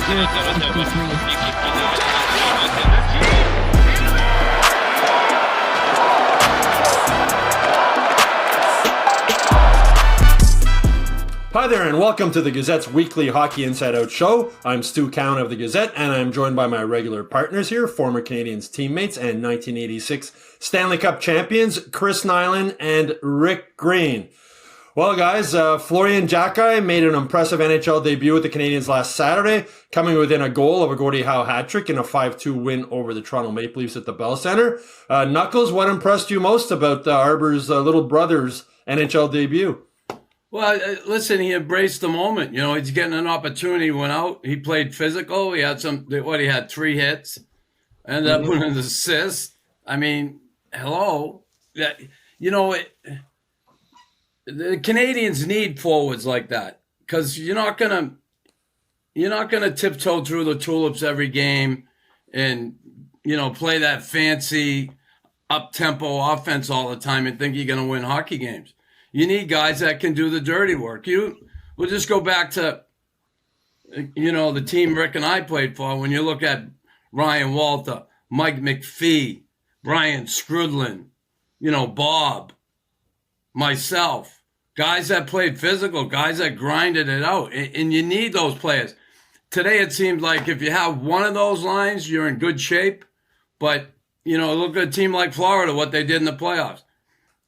Hi there and welcome to the Gazette's weekly Hockey Inside Out show. I'm Stu Cowan of the Gazette and I'm joined by my regular partners here, former Canadiens teammates and 1986 Stanley Cup champions, Chris Nilan and Rick Green. Well guys, Florian Xhekaj made an impressive NHL debut with the Canadiens last Saturday, coming within a goal of a Gordie Howe Hat Trick in a 5-2 win over the Toronto Maple Leafs at the Bell Centre. Knuckles, what impressed you most about Arbor's little brother's NHL debut? Well, listen, he embraced the moment. You know, he's getting an opportunity. He went out. He played physical. He had he had 3 hits. Ended up with an assist. I mean, hello. You know, the Canadiens need forwards like that because you're not gonna tiptoe through the tulips every game and, you know, play that fancy up-tempo offense all the time and think you're going to win hockey games. You need guys that can do the dirty work. We'll just go back to, you know, the team Rick and I played for. When you look at Ryan Walter, Mike McPhee, Brian Skrudlin, you know, Bob, myself, guys that played physical, guys that grinded it out. And you need those players. Today it seems like if you have one of those lines, you're in good shape. But, you know, look at a team like Florida, what they did in the playoffs.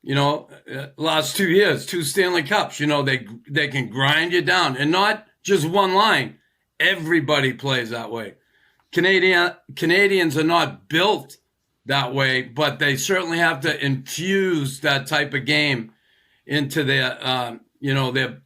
You know, last 2 years, 2 Stanley Cups, you know, they can grind you down and not just one line. Everybody plays that way. Canadiens are not built that way, but they certainly have to infuse that type of game into their, you know, their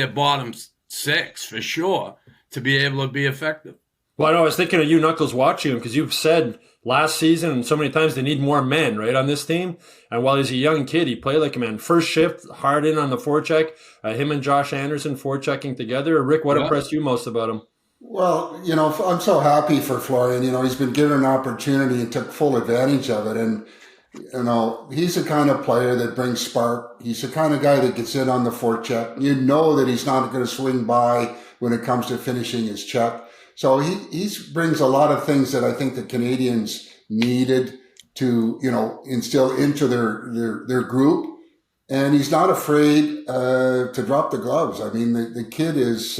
bottom 6 for sure to be able to be effective. Well, I know I was thinking of you, Knuckles, watching him because you've said last season and so many times they need more men, right, on this team. And while he's a young kid, he played like a man. First shift, hard in on the forecheck. Him and Josh Anderson forechecking together. Rick, what impressed you most about him? Well, you know, I'm so happy for Florian. You know, he's been given an opportunity and took full advantage of it. And, you know, he's the kind of player that brings spark. He's the kind of guy that gets in on the forecheck. You know that he's not going to swing by when it comes to finishing his check. So he brings a lot of things that I think the Canadiens needed to, you know, instill into their group. And he's not afraid to drop the gloves. I mean, the kid is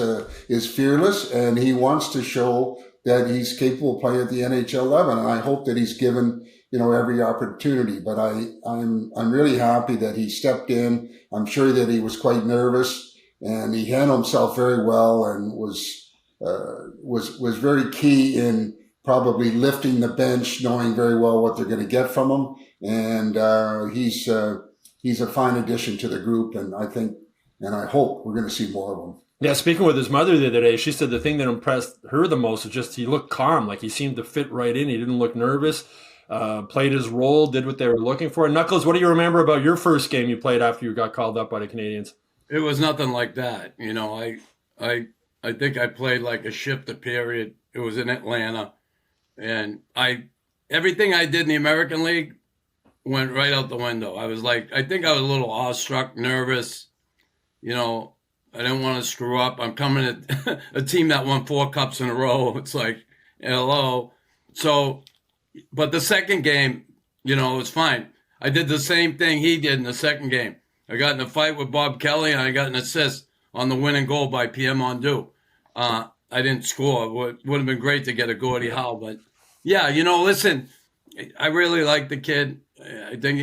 fearless and he wants to show that he's capable of playing at the NHL level. And I hope that he's given, you know, every opportunity. But I'm really happy that he stepped in. I'm sure that he was quite nervous and he handled himself very well and was very key in probably lifting the bench, knowing very well what they're going to get from him. And he's a fine addition to the group, and I think and I hope we're going to see more of him. Yeah, speaking with his mother the other day, she said the thing that impressed her the most was just he looked calm, like he seemed to fit right in. He didn't look nervous, played his role, did what they were looking for. Knuckles, what do you remember about your first game you played after you got called up by the Canadiens? It was nothing like that. You know, I think I played like a shift a period. It was in Atlanta. And everything I did in the American League went right out the window. I think I was a little awestruck, nervous. You know, I didn't want to screw up. I'm coming at a team that won 4 cups in a row. It's like, hello. So, but the second game, you know, it was fine. I did the same thing he did in the second game. I got in a fight with Bob Kelly and I got an assist on the winning goal by Pierre Mondeau. I didn't score. It would have been great to get a Gordie Howe. But, yeah, you know, listen, I really like the kid. I think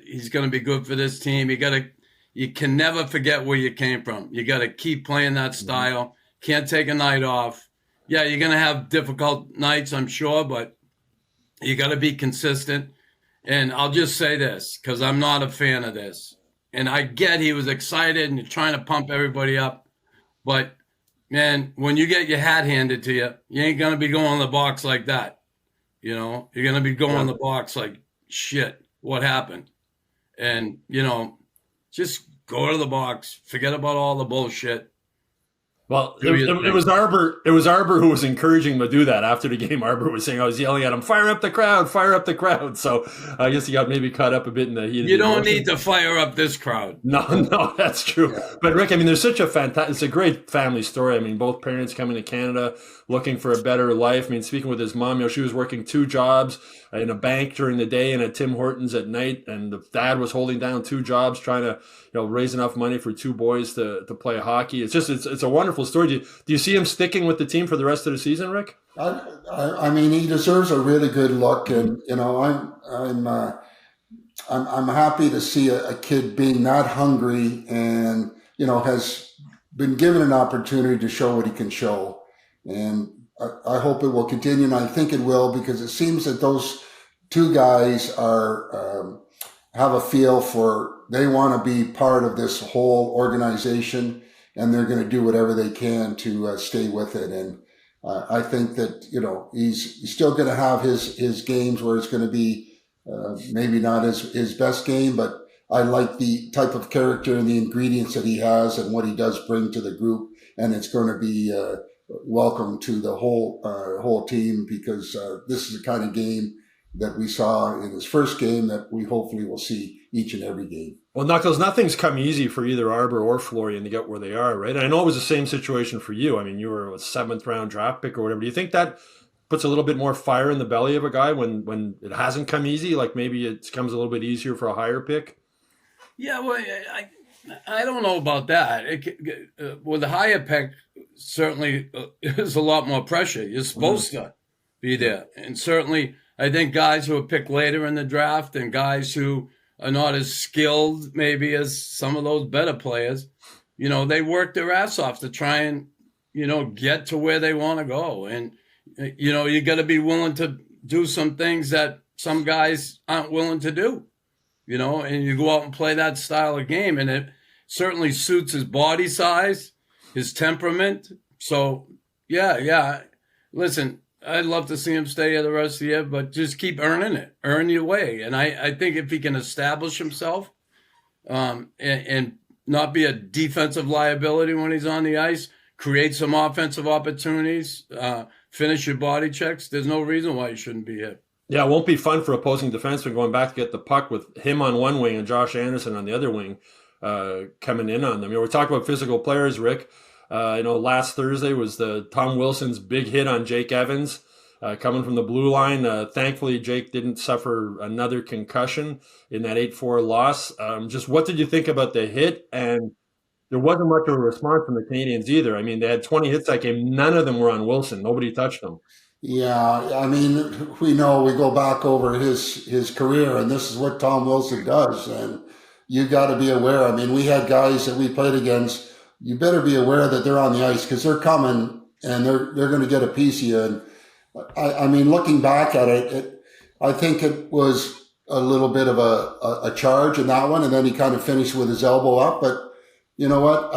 he's going to be good for this team. You can never forget where you came from. You got to keep playing that style. Can't take a night off. Yeah, you're going to have difficult nights, I'm sure, but you got to be consistent. And I'll just say this, because I'm not a fan of this. And I get he was excited and trying to pump everybody up. But, man, when you get your hat handed to you, you ain't going to be going in the box like that. You know, you're going to be going in the box like, shit, what happened? And, you know, just go to the box, forget about all the bullshit, Well, it was Arbor. It was Arbor who was encouraging him to do that after the game. Arbor was saying, "I was yelling at him, fire up the crowd, fire up the crowd." So I guess he got maybe caught up a bit in the heat. You don't need to fire up this crowd. No, that's true. Yeah. But Rick, I mean, there's such a fantastic. It's a great family story. I mean, both parents coming to Canada, looking for a better life. I mean, speaking with his mom, she was working 2 jobs in a bank during the day and at Tim Hortons at night, and the dad was holding down 2 jobs, trying to raise enough money for 2 boys to play hockey. It's just it's a wonderful story. Do you see him sticking with the team for the rest of the season, Rick? I mean, he deserves a really good look, and I'm happy to see a kid being that hungry and has been given an opportunity to show what he can show, and I hope it will continue, and I think it will, because it seems that those 2 guys are have a feel for, they want to be part of this whole organization, and they're going to do whatever they can to stay with it. And I think that he's still going to have his games where it's going to be maybe not his best game, but I like the type of character and the ingredients that he has and what he does bring to the group, and it's going to be welcome to the whole team, because this is the kind of game that we saw in his first game that we hopefully will see each and every game. Well, Knuckles, nothing's come easy for either Arbor or Florian to get where they are, right? And I know it was the same situation for you. I mean, you were a 7th round draft pick or whatever. Do you think that puts a little bit more fire in the belly of a guy when it hasn't come easy? Like maybe it comes a little bit easier for a higher pick? Yeah, well, I don't know about that. With a higher pick, certainly there's a lot more pressure. You're supposed to be there. And certainly I think guys who are picked later in the draft and guys who are not as skilled maybe as some of those better players, they work their ass off to try and, get to where they want to go. And, you got to be willing to do some things that some guys aren't willing to do, and you go out and play that style of game. And it certainly suits his body size, his temperament. So, yeah. Listen, I'd love to see him stay here the rest of the year, but just keep earning it. Earn your way. And I think if he can establish himself and not be a defensive liability when he's on the ice, create some offensive opportunities, finish your body checks, there's no reason why he shouldn't be here. Yeah, it won't be fun for opposing defensemen going back to get the puck with him on one wing and Josh Anderson on the other wing coming in on them. We're talking about physical players, Rick. Last Thursday was the Tom Wilson's big hit on Jake Evans coming from the blue line. Thankfully, Jake didn't suffer another concussion in that 8-4 loss. Just what did you think about the hit? And there wasn't much of a response from the Canadiens either. I mean, they had 20 hits that game. None of them were on Wilson. Nobody touched him. Yeah, I mean, we go back over his career, and this is what Tom Wilson does. And you got to be aware. I mean, we had guys that we played against. You better be aware that they're on the ice, because they're coming and they're going to get a piece of you. And I mean, looking back at it, I think it was a little bit of a charge in that one, and then he kind of finished with his elbow up. But you know what?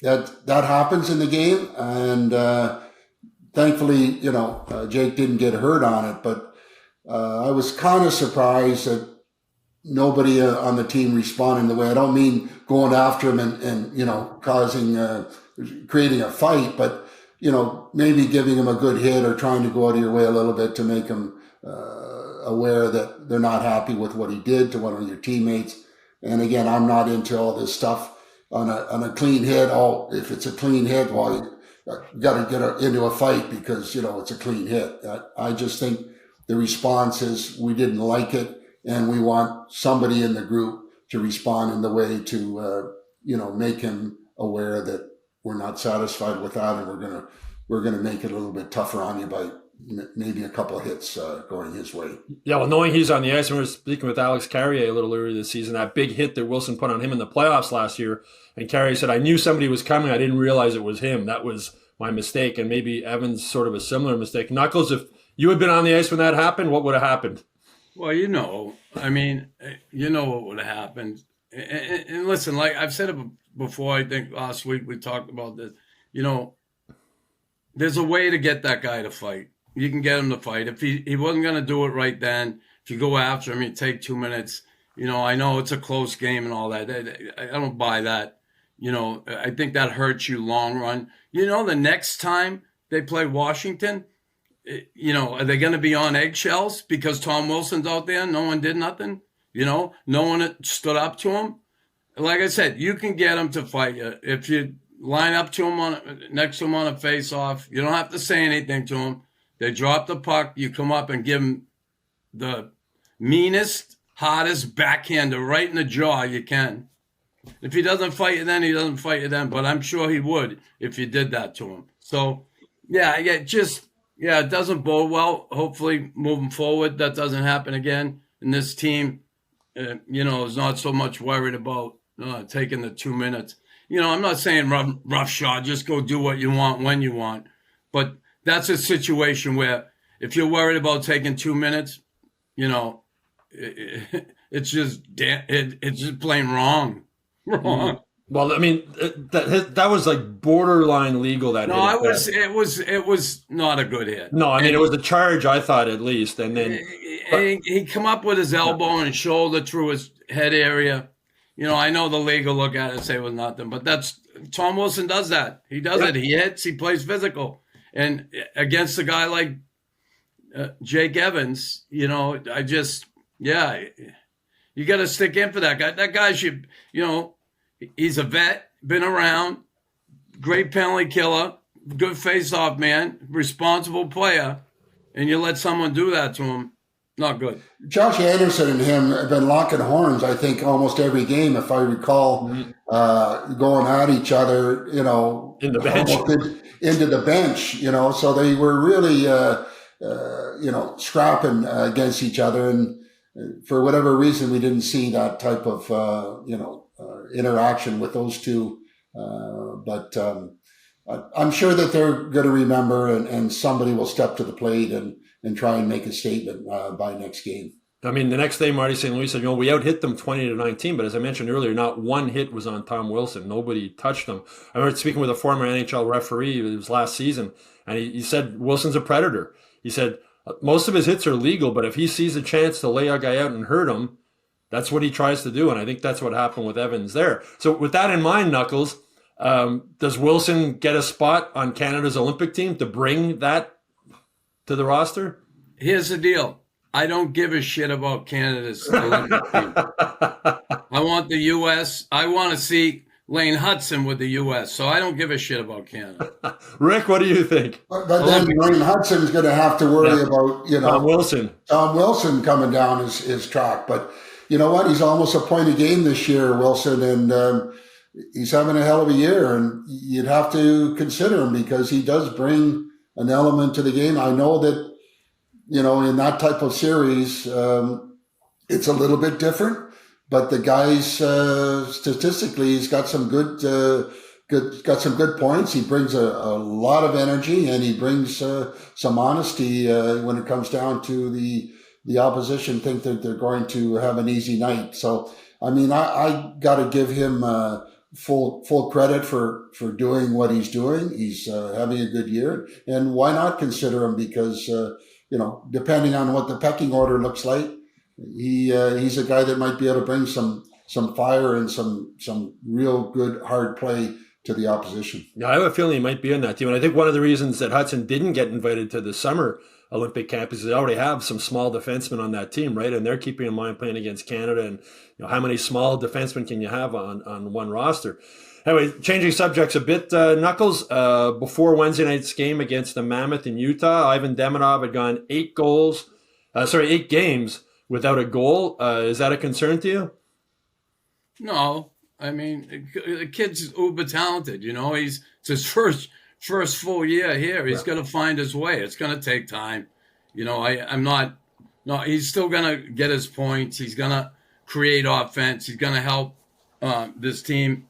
That happens in the game, and thankfully, Jake didn't get hurt on it. But I was kind of surprised that nobody on the team responded the way. I don't mean going after him and creating a fight, but maybe giving him a good hit or trying to go out of your way a little bit to make him aware that they're not happy with what he did to one of your teammates. And again, I'm not into all this stuff on a clean hit. Oh, if it's a clean hit, well, you got to get into a fight because it's a clean hit. I just think the response is we didn't like it. And we want somebody in the group to respond in the way to, make him aware that we're not satisfied with that, and we're gonna make it a little bit tougher on you by maybe a couple of hits going his way. Yeah, well, knowing he's on the ice, and we were speaking with Alex Carrier a little earlier this season, that big hit that Wilson put on him in the playoffs last year, and Carrier said, "I knew somebody was coming. I didn't realize it was him. That was my mistake." And maybe Evans sort of a similar mistake. Knuckles, if you had been on the ice when that happened, what would have happened? Well, what would have happened. And listen, like I've said it before, I think last week we talked about this, there's a way to get that guy to fight. You can get him to fight. If he wasn't going to do it right then, if you go after him, you take 2 minutes. I know it's a close game and all that. I don't buy that. I think that hurts you long run. The next time they play Washington, are they going to be on eggshells because Tom Wilson's out there? No one did nothing. No one stood up to him. Like I said, you can get him to fight you if you line up to him next to him on a face-off. You don't have to say anything to him. They drop the puck. You come up and give him the meanest, hardest backhander right in the jaw you can. If he doesn't fight you then, he doesn't fight you then. But I'm sure he would if you did that to him. So, it doesn't bode well. Hopefully, moving forward, that doesn't happen again. And this team, is not so much worried about taking the 2 minutes. I'm not saying rough shot, just go do what you want when you want. But that's a situation where if you're worried about taking 2 minutes, it's just plain wrong. Wrong. Well, I mean, that was like borderline legal. It was not a good hit. No, I mean, it was a charge, I thought, at least. And then he come up with his elbow and shoulder through his head area. I know the league will look at it and say it was nothing, but Tom Wilson does that. He does it. He hits. He plays physical, and against a guy like Jake Evans, you got to stick in for that guy. That guy should, he's a vet, been around, great penalty killer, good face-off man, responsible player, and you let someone do that to him, not good. Josh Anderson and him have been locking horns, I think, almost every game, if I recall, going at each other, in the bench. Into the bench, so they were really, scrapping against each other. And for whatever reason, we didn't see that type of, interaction with those two. But I'm sure that they're going to remember and somebody will step to the plate and try and make a statement by next game. I mean, the next day, Marty St. Louis said, we out-hit them 20-19, but as I mentioned earlier, not one hit was on Tom Wilson. Nobody touched him. I remember speaking with a former NHL referee, it was last season, and he said Wilson's a predator. He said most of his hits are legal, but if he sees a chance to lay a guy out and hurt him, that's what he tries to do, and I think that's what happened with Evans there. So with that in mind, Knuckles, does Wilson get a spot on Canada's Olympic team to bring that to the roster? Here's the deal. I don't give a shit about Canada's Olympic team. I want the U.S. I want to see Lane Hudson with the U.S., so I don't give a shit about Canada. Rick, what do you think? But then Lane Hudson's going to have to worry about, Tom Wilson coming down his track. But you know what? He's almost a point a game this year, Wilson, and he's having a hell of a year, and you'd have to consider him because he does bring an element to the game. I know that, in that type of series, it's a little bit different. But the guy's statistically, he's got some good points. He brings a lot of energy, and he brings some honesty when it comes down to the opposition think that they're going to have an easy night. So, I mean, I got to give him full credit for doing what he's doing. He's having a good year, and why not consider him? Because depending on what the pecking order looks like. He's a guy that might be able to bring some fire and some real good hard play to the opposition. Yeah, I have a feeling he might be in that team. And I think one of the reasons that Hudson didn't get invited to the summer Olympic camp is they already have some small defensemen on that team, right? And they're keeping in mind playing against Canada. And how many small defensemen can you have on one roster? Anyway, changing subjects a bit, Knuckles. Before Wednesday night's game against the Mammoth in Utah, Ivan Demidov had gone 8 games without a goal. Is that a concern to you? No. I mean, the kid's uber talented. It's his first full year here. He's going to find his way. It's going to take time. He's still going to get his points. He's going to create offense. He's going to help this team.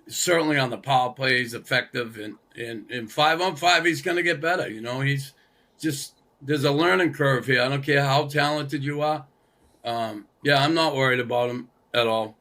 Certainly on the power play, he's effective. And in 5-on-5, he's going to get better. He's just... There's a learning curve here. I don't care how talented you are. I'm not worried about him at all.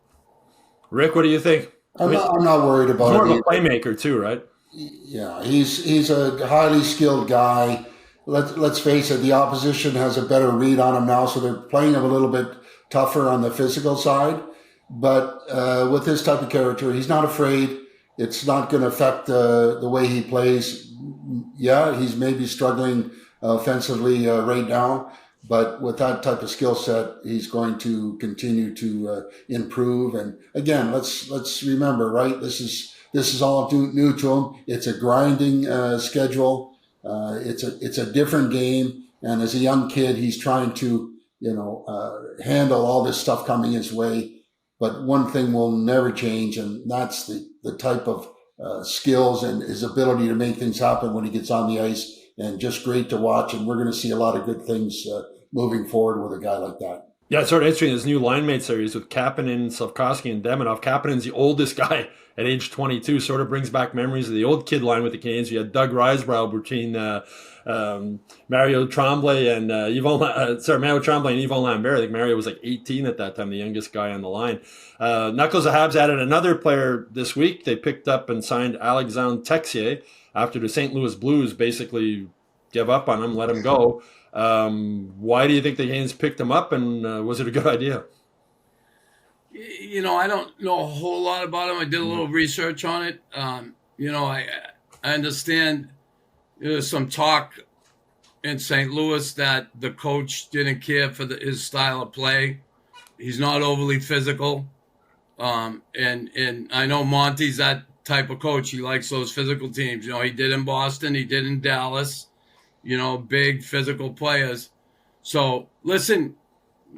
Rick, what do you think? I'm not worried about him. He's more of a playmaker too, right? Yeah, he's a highly skilled guy. Let's face it, the opposition has a better read on him now, so they're playing him a little bit tougher on the physical side. But with this type of character, he's not afraid. It's not going to affect the way he plays. Yeah, he's maybe struggling offensively right now, but with that type of skill set, he's going to continue to improve. And again, let's remember, right? This is all new to him. It's a grinding schedule. It's a different game, and as a young kid, he's trying to handle all this stuff coming his way. But one thing will never change, and that's the type of skills and his ability to make things happen when he gets on the ice, and just great to watch. And we're going to see a lot of good things moving forward with a guy like that. Yeah, it's sort of interesting. This new line mate series with Kapanen, Slafkovsky, and Demidov. Kapanen's the oldest guy at age 22. Sort of brings back memories of the old kid line with the Canadiens. You had Doug Risebrough between Mario Tremblay and Mario Tremblay and Yvon Lambert. I think Mario was like 18 at that time, the youngest guy on the line. Knuckles the Habs added another player this week. They picked up and signed Alexandre Texier after the St. Louis Blues basically give up on him, let him go. Why do you think the Canadiens picked him up, and was it a good idea? I don't know a whole lot about him. I did a little research on it. I understand there's some talk in St. Louis that the coach didn't care for his style of play. He's not overly physical. And I know Monty's that type of coach. He likes those physical teams. He did in Boston. He did in Dallas. Big physical players. So, listen,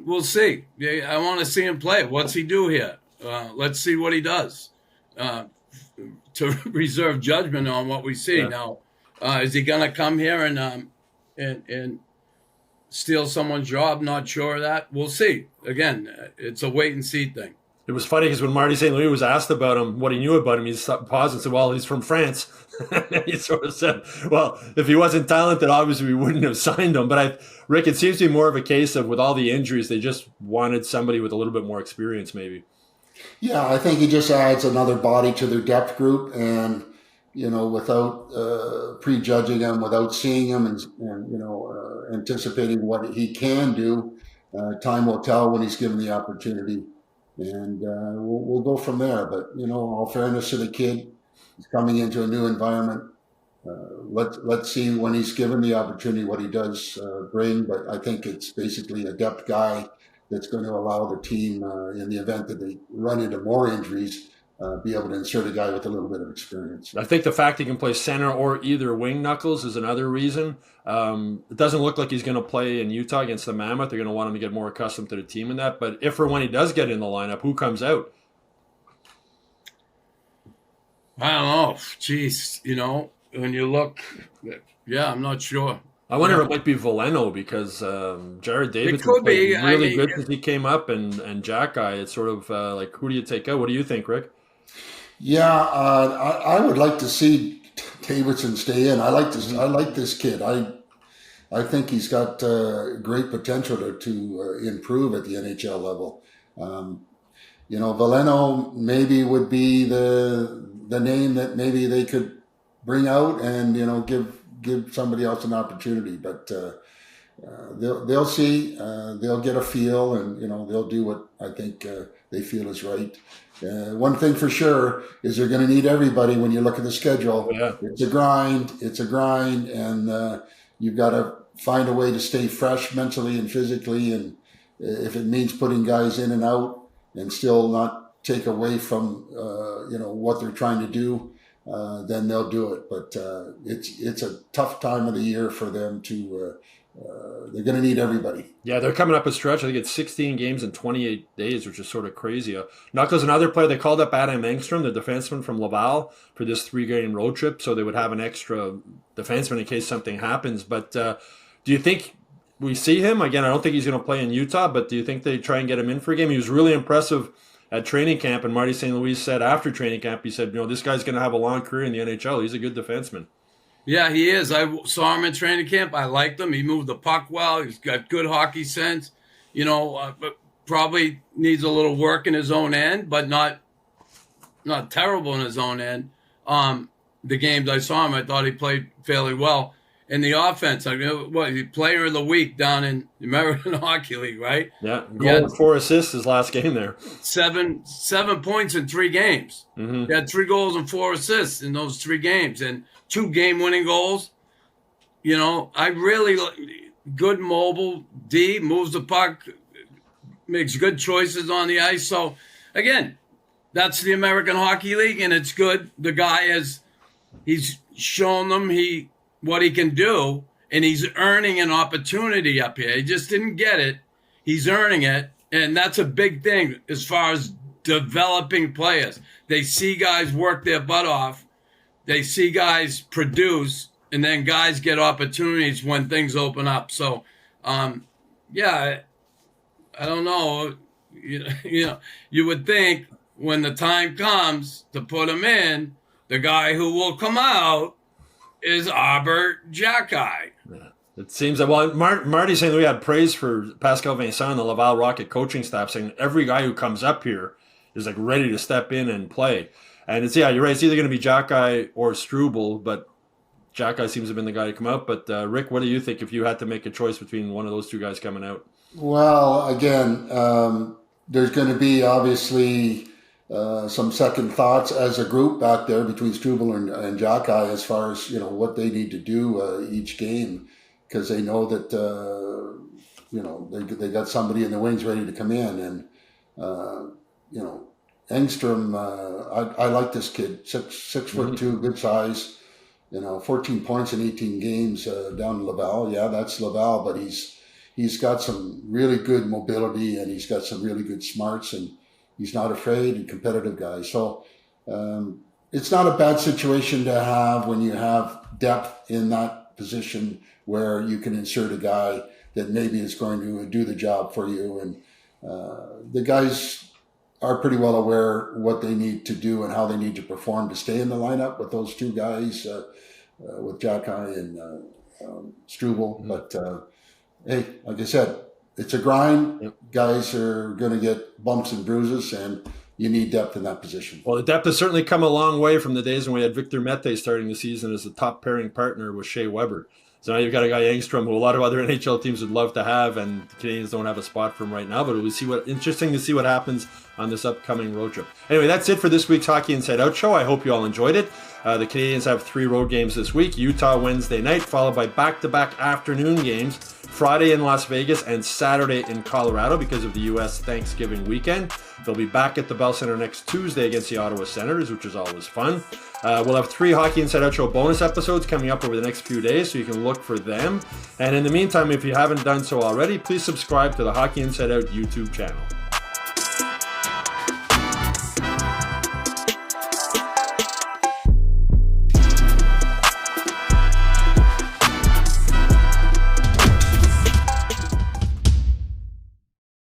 we'll see. I want to see him play. What's he do here? Let's see what he does to reserve judgment on what we see. Yeah. Now, is he going to come here and steal someone's job? Not sure of that. We'll see. Again, it's a wait-and-see thing. It was funny because when Marty St. Louis was asked about him, what he knew about him, he paused and said, well, he's from France. He sort of said, well, if he wasn't talented, obviously we wouldn't have signed him. But Rick, it seems to be more of a case of with all the injuries, they just wanted somebody with a little bit more experience maybe. Yeah, I think he just adds another body to their depth group, and without prejudging him, without seeing him, and anticipating what he can do, time will tell when he's given the opportunity. And we'll go from there. But, all fairness to the kid, he's coming into a new environment. Let's see when he's given the opportunity what he does bring. But I think it's basically a depth guy that's going to allow the team, in the event that they run into more injuries, be able to insert a guy with a little bit of experience. I think the fact he can play center or either wing, Knuckles, is another reason. It doesn't look like he's going to play in Utah against the Mammoth. They're going to want him to get more accustomed to the team in that. But if or when he does get in the lineup, who comes out? I don't know. Jeez, when you look, yeah, I'm not sure. I wonder if it might be Veleno because Jared Davidson played really good since he came up, and Jack Guy, it's sort of like, who do you take out? What do you think, Rick? Yeah, I would like to see Davidson stay in. I like this kid. I think he's got great potential to improve at the NHL level. Veleno maybe would be the name that maybe they could bring out and give somebody else an opportunity. But they'll see. They'll get a feel, and they'll do what I think they feel is right. One thing for sure is they're going to need everybody when you look at the schedule. Yeah. It's a grind, and you've got to find a way to stay fresh mentally and physically. And if it means putting guys in and out and still not take away from, what they're trying to do, then they'll do it. But it's a tough time of the year for them to they're going to need everybody. Yeah, they're coming up a stretch. I think it's 16 games in 28 days, which is sort of crazy. Knuckles, another player, they called up Adam Engstrom, the defenseman from Laval, for this 3-game road trip, so they would have an extra defenseman in case something happens. But do you think we see him? Again, I don't think he's going to play in Utah, but do you think they try and get him in for a game? He was really impressive at training camp, and Marty St. Louis said after training camp, he said, this guy's going to have a long career in the NHL. He's a good defenseman. Yeah, he is. I saw him in training camp. I liked him. He moved the puck well. He's got good hockey sense. But probably needs a little work in his own end, but not terrible in his own end. The games I saw him, I thought he played fairly well. in the offense. I mean, what, he player of the week down in the American Hockey League, right? Yeah, goal and 4 assists his last game there. 7 points in 3 games. Mm-hmm. He had 3 goals and 4 assists in those 3 games, and 2 game-winning goals. You know, I really good mobile D, moves the puck, makes good choices on the ice. So again, that's the American Hockey League, and it's good. The guy he's shown them what he can do, and he's earning an opportunity up here. He just didn't get it. He's earning it, and that's a big thing as far as developing players. They see guys work their butt off. They see guys produce, and then guys get opportunities when things open up. So, yeah, I don't know. You know, you would think when the time comes to put him in, the guy who will come out is Albert Xhekaj. Yeah. It seems that, well, Marty's saying we had praise for Pascal Vincent and the Laval Rocket coaching staff, saying every guy who comes up here is like ready to step in and play. And it's, yeah, you're right. It's either going to be Xhekaj or Struble, but Xhekaj seems to have been the guy to come out. But Rick, what do you think if you had to make a choice between one of those 2 guys coming out? Well, again, there's going to be obviously some second thoughts as a group back there between Struble and Xhekaj as far as, you know, what they need to do each game, because they know that, you know, they got somebody in the wings ready to come in. And, you know, Engstrom, I like this kid, 6'2", good size, you know, 14 points in 18 games down in Laval. Yeah, that's Laval, but he's got some really good mobility, and he's got some really good smarts, and he's not afraid, and competitive guy. So it's not a bad situation to have when you have depth in that position where you can insert a guy that maybe is going to do the job for you. And the guys are pretty well aware what they need to do and how they need to perform to stay in the lineup with those 2 guys, with Xhekaj and Struble. Mm-hmm. But hey, like I said, it's a grind. Yep. Guys are going to get bumps and bruises, and you need depth in that position. Well, the depth has certainly come a long way from the days when we had Victor Mete starting the season as the top pairing partner with Shea Weber. So now you've got a guy, Engstrom, who a lot of other NHL teams would love to have, and the Canadiens don't have a spot for him right now. But it'll be interesting to see what happens on this upcoming road trip. Anyway, that's it for this week's Hockey Inside Out show. I hope you all enjoyed it. The Canadiens have 3 road games this week. Utah Wednesday night, followed by back-to-back afternoon games, Friday in Las Vegas and Saturday in Colorado because of the U.S. Thanksgiving weekend. They'll be back at the Bell Center next Tuesday against the Ottawa Senators, which is always fun. We'll have 3 Hockey Inside Out Show bonus episodes coming up over the next few days, so you can look for them. And in the meantime, if you haven't done so already, please subscribe to the Hockey Inside Out YouTube channel.